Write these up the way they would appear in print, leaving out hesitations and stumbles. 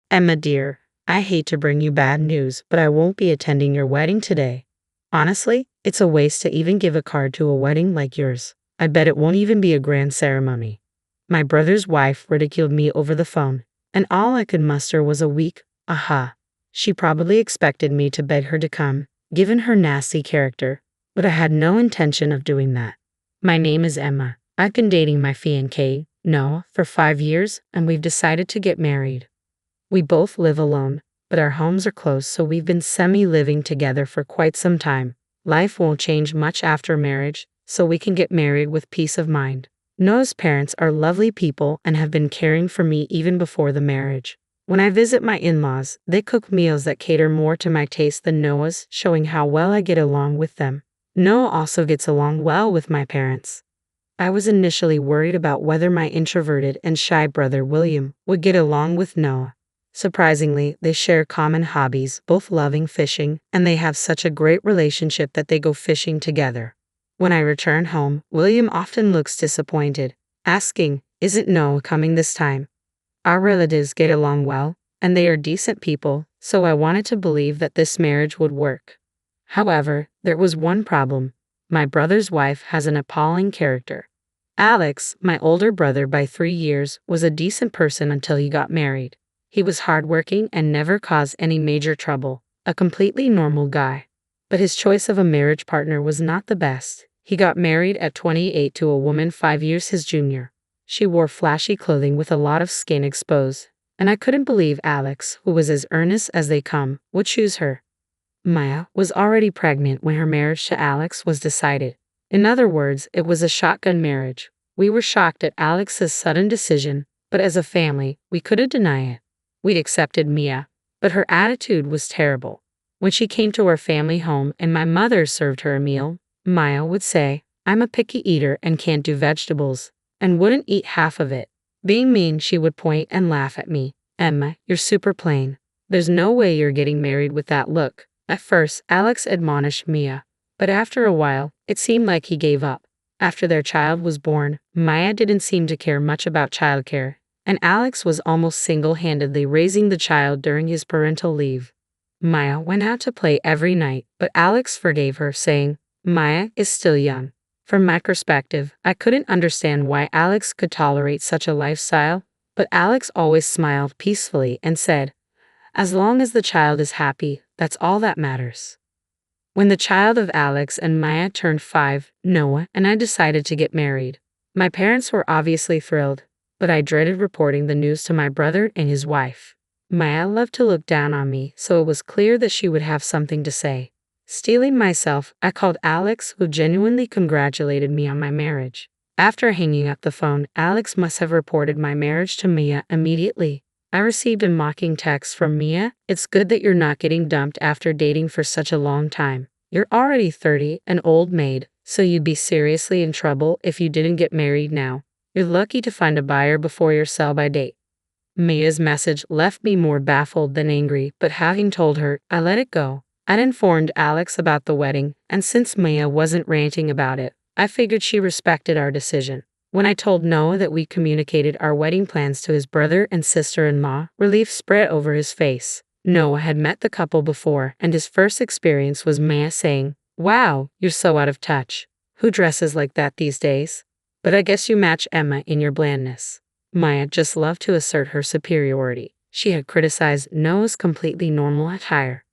Emma dear, I hate to bring you bad news, but I won't be attending your wedding today. Honestly, it's a waste to even give a card to a wedding like yours. I bet it won't even be a grand ceremony. My brother's wife ridiculed me over the phone, and all I could muster was a weak, aha. She probably expected me to beg her to come, given her nasty character, but I had no intention of doing that. My name is Emma. I've been dating my fiancé, Noah, for 5 years, and we've decided to get married. We both live alone, but our homes are close, so we've been semi-living together for quite some time. Life won't change much after marriage, so we can get married with peace of mind. Noah's parents are lovely people and have been caring for me even before the marriage. When I visit my in-laws, they cook meals that cater more to my taste than Noah's, showing how well I get along with them. Noah also gets along well with my parents. I was initially worried about whether my introverted and shy brother William would get along with Noah. Surprisingly, they share common hobbies, both loving fishing, and they have such a great relationship that they go fishing together. When I return home, William often looks disappointed, asking, "Isn't Noah coming this time?" Our relatives get along well, and they are decent people, so I wanted to believe that this marriage would work. However, there was one problem. My brother's wife has an appalling character. Alex, my older brother by 3 years, was a decent person until he got married. He was hardworking and never caused any major trouble, a completely normal guy. But his choice of a marriage partner was not the best. He got married at 28 to a woman 5 years his junior. She wore flashy clothing with a lot of skin exposed, and I couldn't believe Alex, who was as earnest as they come, would choose her. Maya was already pregnant when her marriage to Alex was decided. In other words, it was a shotgun marriage. We were shocked at Alex's sudden decision, but as a family, we couldn't deny it. We'd accepted Mia, but her attitude was terrible. When she came to our family home and my mother served her a meal, Maya would say, "I'm a picky eater and can't do vegetables," and wouldn't eat half of it. Being mean, she would point and laugh at me. "Emma, you're super plain. There's no way you're getting married with that look." At first, Alex admonished Mia, but after a while, it seemed like he gave up. After their child was born, Maya didn't seem to care much about childcare, and Alex was almost single-handedly raising the child during his parental leave. Maya went out to play every night, but Alex forgave her, saying, "Maya is still young." From my perspective, I couldn't understand why Alex could tolerate such a lifestyle, but Alex always smiled peacefully and said, "As long as the child is happy, that's all that matters." When the child of Alex and Maya turned 5, Noah and I decided to get married. My parents were obviously thrilled, but I dreaded reporting the news to my brother and his wife. Maya loved to look down on me, so it was clear that she would have something to say. Steeling myself, I called Alex, who genuinely congratulated me on my marriage. After hanging up the phone, Alex must have reported my marriage to Mia immediately. I received a mocking text from Mia. "It's good that you're not getting dumped after dating for such a long time. You're already 30, an old maid, so you'd be seriously in trouble if you didn't get married now. You're lucky to find a buyer before your sell-by date." Mia's message left me more baffled than angry, but having told her, I let it go. I'd informed Alex about the wedding, and since Mia wasn't ranting about it, I figured she respected our decision. When I told Noah that we communicated our wedding plans to his brother and sister-in-law, relief spread over his face. Noah had met the couple before, and his first experience was Mia saying, "Wow, you're so out of touch. Who dresses like that these days? But I guess you match Emma in your blandness." Maya just loved to assert her superiority. She had criticized Noah's completely normal attire.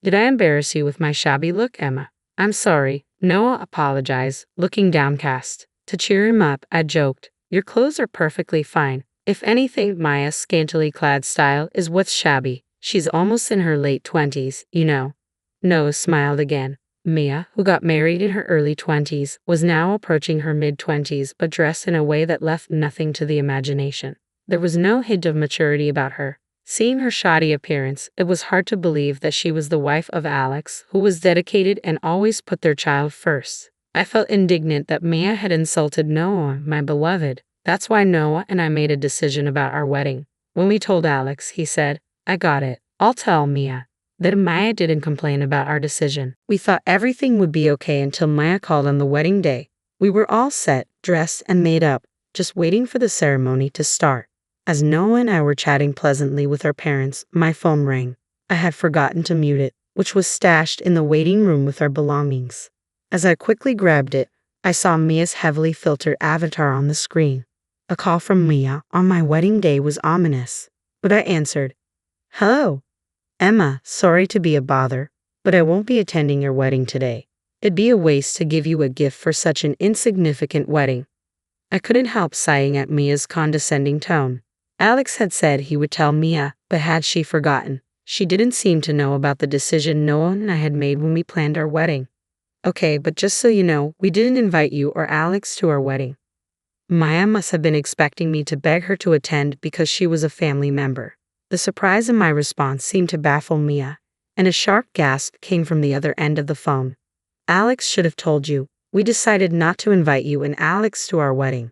"Did I embarrass you with my shabby look, Emma?" "I'm sorry," Noah apologized, looking downcast. To cheer him up, I joked, "Your clothes are perfectly fine. If anything, Maya's scantily clad style is what's shabby. She's almost in her late 20s, you know." Noah smiled again. Mia, who got married in her early 20s, was now approaching her mid-20s but dressed in a way that left nothing to the imagination. There was no hint of maturity about her. Seeing her shoddy appearance, it was hard to believe that she was the wife of Alex, who was dedicated and always put their child first. I felt indignant that Mia had insulted Noah, my beloved. That's why Noah and I made a decision about our wedding. When we told Alex, he said, "I got it. I'll tell Mia." Then Maya didn't complain about our decision. We thought everything would be okay until Maya called on the wedding day. We were all set, dressed, and made up, just waiting for the ceremony to start. As Noah and I were chatting pleasantly with our parents, my phone rang. I had forgotten to mute it, which was stashed in the waiting room with our belongings. As I quickly grabbed it, I saw Mia's heavily filtered avatar on the screen. A call from Mia on my wedding day was ominous, but I answered. Hello, Emma, sorry to be a bother, but I won't be attending your wedding today. It'd be a waste to give you a gift for such an insignificant wedding. I couldn't help sighing at Mia's condescending tone. Alex had said he would tell Mia, but had she forgotten? She didn't seem to know about the decision Noah and I had made when we planned our wedding. Okay, but just so you know, we didn't invite you or Alex to our wedding. Maya must have been expecting me to beg her to attend because she was a family member. The surprise in my response seemed to baffle Mia, and a sharp gasp came from the other end of the phone. Alex should have told you. We decided not to invite you and Alex to our wedding.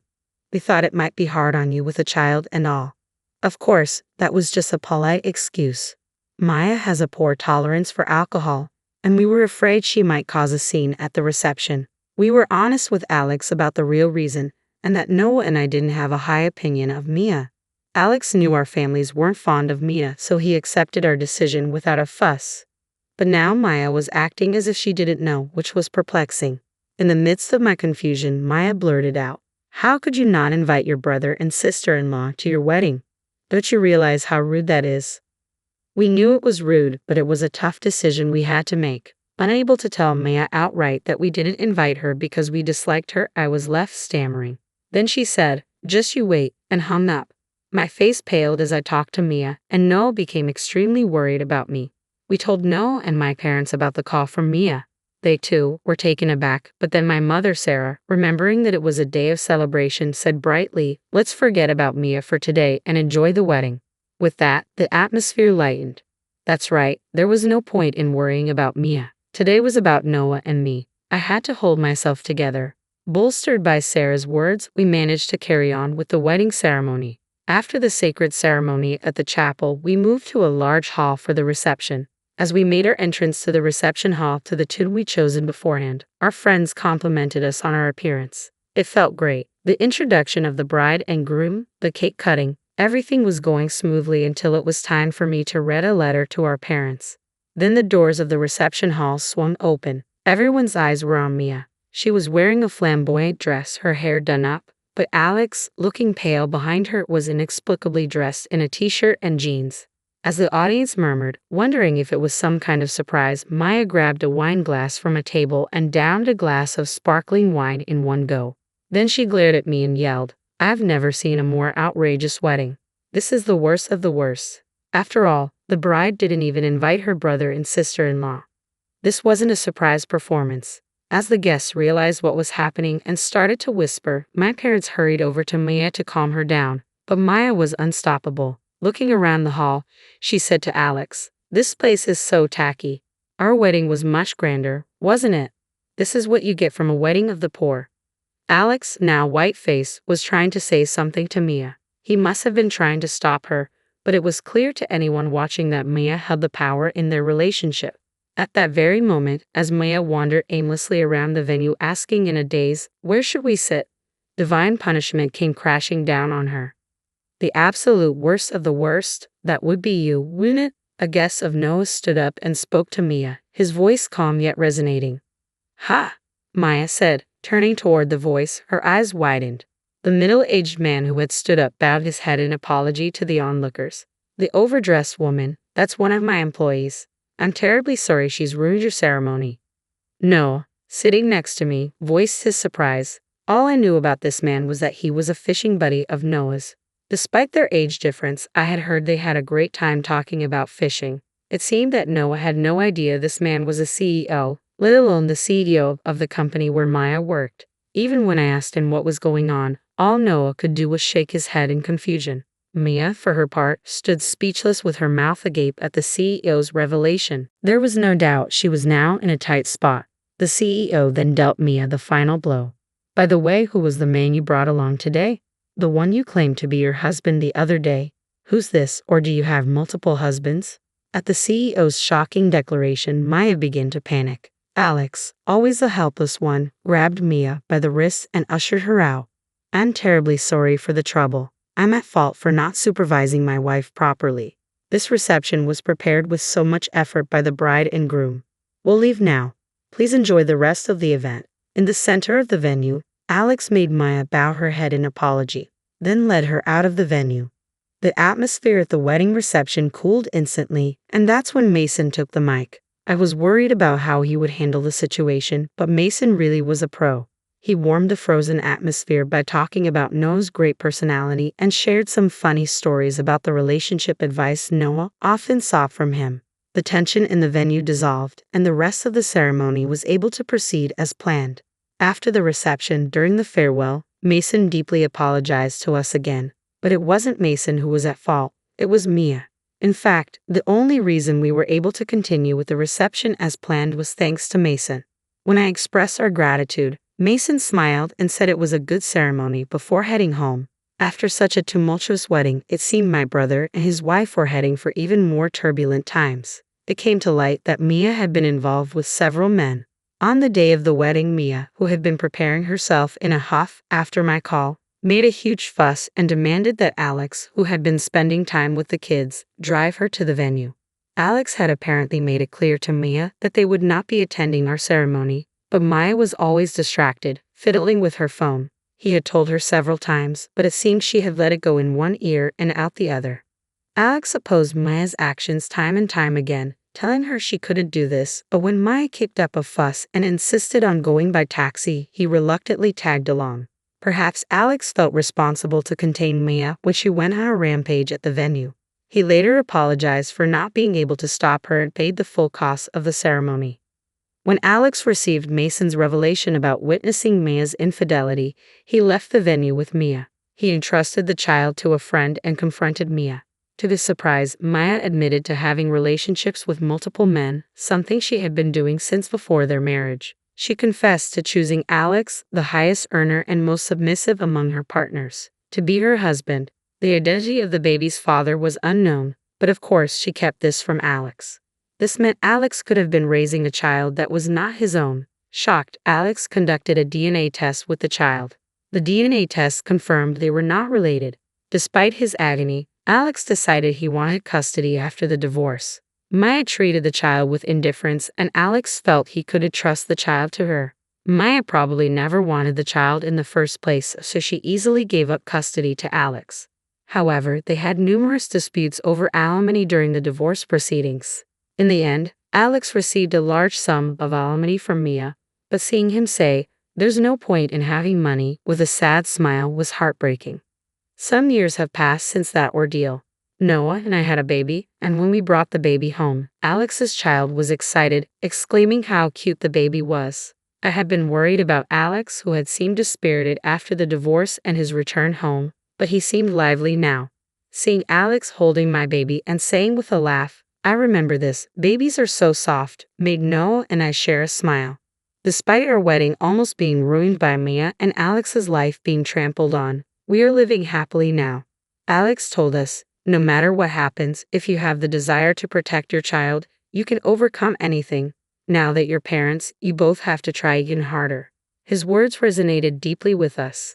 We thought it might be hard on you with a child and all. Of course, that was just a polite excuse. Maya has a poor tolerance for alcohol, and we were afraid she might cause a scene at the reception. We were honest with Alex about the real reason, and that Noah and I didn't have a high opinion of Mia. Alex knew our families weren't fond of Mia, so he accepted our decision without a fuss. But now Maya was acting as if she didn't know, which was perplexing. In the midst of my confusion, Maya blurted out, "How could you not invite your brother and sister-in-law to your wedding? Don't you realize how rude that is?" We knew it was rude, but it was a tough decision we had to make. Unable to tell Maya outright that we didn't invite her because we disliked her, I was left stammering. Then she said, "Just you wait," and hung up. My face paled as I talked to Mia, and Noah became extremely worried about me. We told Noah and my parents about the call from Mia. They, too, were taken aback, but then my mother, Sarah, remembering that it was a day of celebration, said brightly, "Let's forget about Mia for today and enjoy the wedding." With that, the atmosphere lightened. That's right, there was no point in worrying about Mia. Today was about Noah and me. I had to hold myself together. Bolstered by Sarah's words, we managed to carry on with the wedding ceremony. After the sacred ceremony at the chapel, we moved to a large hall for the reception. As we made our entrance to the reception hall to the tune we'd chosen beforehand, our friends complimented us on our appearance. It felt great. The introduction of the bride and groom, the cake cutting, everything was going smoothly until it was time for me to read a letter to our parents. Then the doors of the reception hall swung open. Everyone's eyes were on Mia. She was wearing a flamboyant dress, her hair done up, but Alex, looking pale behind her, was inexplicably dressed in a t-shirt and jeans. As the audience murmured, wondering if it was some kind of surprise, Maya grabbed a wine glass from a table and downed a glass of sparkling wine in one go. Then she glared at me and yelled, "I've never seen a more outrageous wedding. This is the worst of the worst." After all, the bride didn't even invite her brother and sister-in-law. This wasn't a surprise performance. As the guests realized what was happening and started to whisper, my parents hurried over to Maya to calm her down, but Maya was unstoppable. Looking around the hall, she said to Alex, "This place is so tacky. Our wedding was much grander, wasn't it? This is what you get from a wedding of the poor." Alex, now white-faced, was trying to say something to Mia. He must have been trying to stop her, but it was clear to anyone watching that Mia held the power in their relationship. At that very moment, as Maya wandered aimlessly around the venue asking in a daze, "Where should we sit?" divine punishment came crashing down on her. The absolute worst of the worst, that would be you, wouldn't it? A guest of Noah's stood up and spoke to Mia, his voice calm yet resonating. "Ha!" Maya said, turning toward the voice, her eyes widened. The middle-aged man who had stood up bowed his head in apology to the onlookers. "The overdressed woman, that's one of my employees. I'm terribly sorry she's ruined your ceremony." Noah, sitting next to me, voiced his surprise. All I knew about this man was that he was a fishing buddy of Noah's. Despite their age difference, I had heard they had a great time talking about fishing. It seemed that Noah had no idea this man was a CEO, let alone the CEO of the company where Maya worked. Even when I asked him what was going on, all Noah could do was shake his head in confusion. Mia, for her part, stood speechless with her mouth agape at the CEO's revelation. There was no doubt she was now in a tight spot. The CEO then dealt Mia the final blow. "By the way, who was the man you brought along today? The one you claimed to be your husband the other day. Who's this, or do you have multiple husbands?" At the CEO's shocking declaration, Maya began to panic. Alex, always the helpless one, grabbed Mia by the wrist and ushered her out. "I'm terribly sorry for the trouble. I'm at fault for not supervising my wife properly. This reception was prepared with so much effort by the bride and groom. We'll leave now. Please enjoy the rest of the event. In the center of the venue, Alex made Maya bow her head in apology, then led her out of the venue. The atmosphere at the wedding reception cooled instantly, and that's when Mason took the mic. I was worried about how he would handle the situation, but Mason really was a pro. He warmed the frozen atmosphere by talking about Noah's great personality and shared some funny stories about the relationship advice Noah often sought from him. The tension in the venue dissolved, and the rest of the ceremony was able to proceed as planned. After the reception, during the farewell, Mason deeply apologized to us again. But it wasn't Mason who was at fault, it was Mia. In fact, the only reason we were able to continue with the reception as planned was thanks to Mason. When I expressed our gratitude, Mason smiled and said it was a good ceremony before heading home. After such a tumultuous wedding, it seemed my brother and his wife were heading for even more turbulent times. It came to light that Mia had been involved with several men. On the day of the wedding, Mia, who had been preparing herself in a huff after my call, made a huge fuss and demanded that Alex, who had been spending time with the kids, drive her to the venue. Alex had apparently made it clear to Mia that they would not be attending our ceremony, but Maya was always distracted, fiddling with her phone. He had told her several times, but it seemed she had let it go in one ear and out the other. Alex opposed Maya's actions time and time again, telling her she couldn't do this, but when Maya kicked up a fuss and insisted on going by taxi, he reluctantly tagged along. Perhaps Alex felt responsible to contain Mia when she went on a rampage at the venue. He later apologized for not being able to stop her and paid the full cost of the ceremony. When Alex received Mason's revelation about witnessing Mia's infidelity, he left the venue with Mia. He entrusted the child to a friend and confronted Mia. To his surprise, Maya admitted to having relationships with multiple men, something she had been doing since before their marriage. She confessed to choosing Alex, the highest earner and most submissive among her partners, to be her husband. The identity of the baby's father was unknown, but of course she kept this from Alex. This meant Alex could have been raising a child that was not his own. Shocked, Alex conducted a DNA test with the child. The DNA test confirmed they were not related. Despite his agony, Alex decided he wanted custody after the divorce. Maya treated the child with indifference, and Alex felt he couldn't trust the child to her. Maya probably never wanted the child in the first place, so she easily gave up custody to Alex. However, they had numerous disputes over alimony during the divorce proceedings. In the end, Alex received a large sum of alimony from Mia, but seeing him say, "There's no point in having money," with a sad smile was heartbreaking. Some years have passed since that ordeal. Noah and I had a baby, and when we brought the baby home, Alex's child was excited, exclaiming how cute the baby was. I had been worried about Alex, who had seemed dispirited after the divorce and his return home, but he seemed lively now. Seeing Alex holding my baby and saying with a laugh, "I remember this, babies are so soft," made Noah and I share a smile. Despite our wedding almost being ruined by Mia and Alex's life being trampled on, we are living happily now. Alex told us, "No matter what happens, if you have the desire to protect your child, you can overcome anything. Now that you're parents, you both have to try even harder." His words resonated deeply with us.